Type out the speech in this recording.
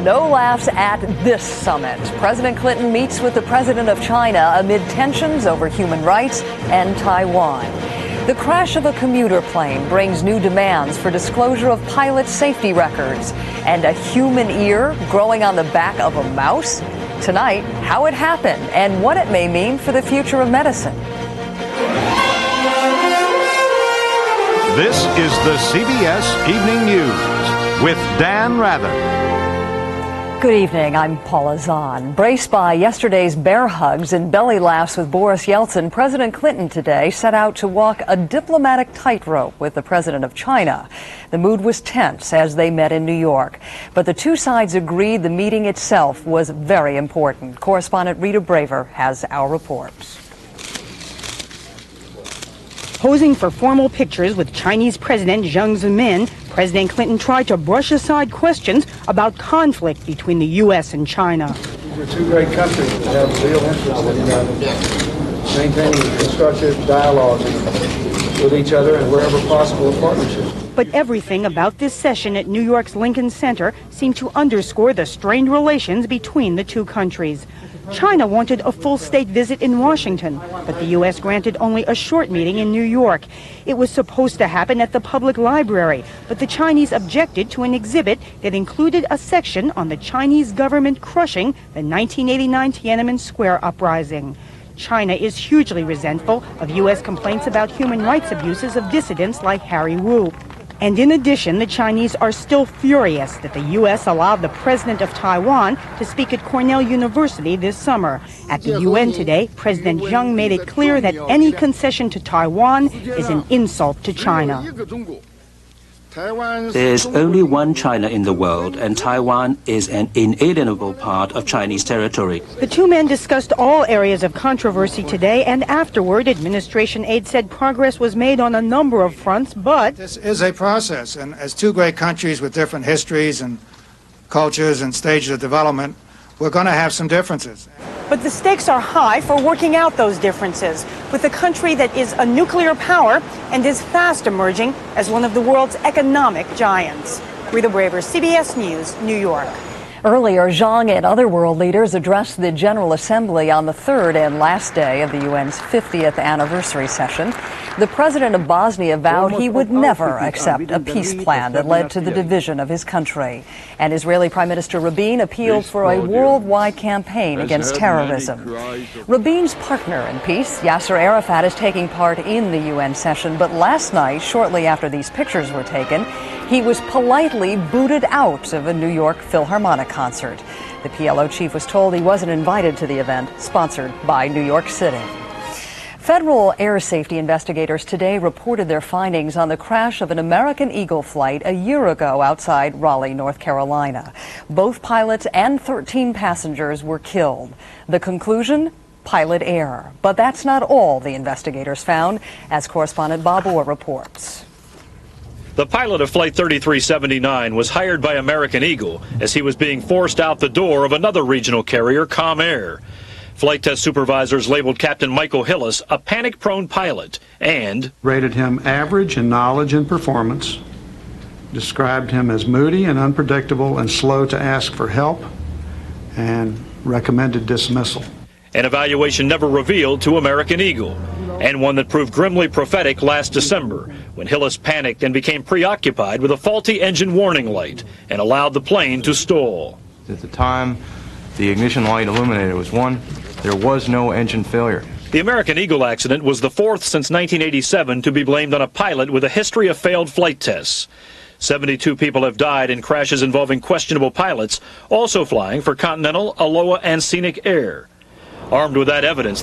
No laughs at this summit. President Clinton meets with the president of China amid tensions over human rights and Taiwan. The crash of a commuter plane brings new demands for disclosure of pilot safety records. And a human ear growing on the back of a mouse? Tonight, how it happened and what it may mean for the future of medicine. This is the CBS Evening News with Dan Rather. Good evening, I'm Paula Zahn. Braced by yesterday's bear hugs and belly laughs with Boris Yeltsin, President Clinton today set out to walk a diplomatic tightrope with the president of China. The mood was tense as they met in New York, but the two sides agreed the meeting itself was very important. Correspondent Rita Braver has our reports. Posing for formal pictures with Chinese President Jiang Zemin, President Clinton tried to brush aside questions about conflict between the U.S. and China. These are two great countries that have real interest in maintaining constructive dialogue with each other and wherever possible a partnership. But everything about this session at New York's Lincoln Center seemed to underscore the strained relations between the two countries. China wanted a full state visit in Washington, but the U.S. granted only a short meeting in New York. It was supposed to happen at the public library, but the Chinese objected to an exhibit that included a section on the Chinese government crushing the 1989 Tiananmen Square uprising. China is hugely resentful of U.S. complaints about human rights abuses of dissidents like Harry Wu. And in addition, the Chinese are still furious that the U.S. allowed the president of Taiwan to speak at Cornell University this summer. At the UN today, President Jiang made it clear that any concession to Taiwan is an insult to China. There's only one China in the world, and Taiwan is an inalienable part of Chinese territory. The two men discussed all areas of controversy today, and afterward, administration aide said progress was made on a number of fronts, but This is a process, and as two great countries with different histories and cultures and stages of development, we're going to have some differences. But the stakes are high for working out those differences with a country that is a nuclear power and is fast emerging as one of the world's economic giants. Rita Braver, CBS News, New York. Earlier, Zhang and other world leaders addressed the General Assembly on the third and last day of the UN's 50th anniversary session. The president of Bosnia vowed he would never accept a peace plan that led to the division of his country. And Israeli Prime Minister Rabin appealed for a worldwide campaign against terrorism. Rabin's partner in peace, Yasser Arafat, is taking part in the UN session, but last night, shortly after these pictures were taken, he was politely booted out of a New York Philharmonic concert. The PLO chief was told he wasn't invited to the event, sponsored by New York City. Federal air safety investigators today reported their findings on the crash of an American Eagle flight a year ago outside Raleigh, North Carolina. Both pilots and 13 passengers were killed. The conclusion? Pilot error. But that's not all the investigators found, as correspondent Bob Orr reports. The pilot of Flight 3379 was hired by American Eagle as he was being forced out the door of another regional carrier, ComAir. Flight test supervisors labeled Captain Michael Hillis a panic-prone pilot and rated him average in knowledge and performance, described him as moody and unpredictable and slow to ask for help, and recommended dismissal. An evaluation never revealed to American Eagle, and one that proved grimly prophetic last December when Hillis panicked and became preoccupied with a faulty engine warning light and allowed the plane to stall. At the time the ignition light illuminated was 1, there was no engine failure. The American Eagle accident was the fourth since 1987 to be blamed on a pilot with a history of failed flight tests. 72 people have died in crashes involving questionable pilots, also flying for Continental, Aloha, and Scenic Air. Armed with that evidence,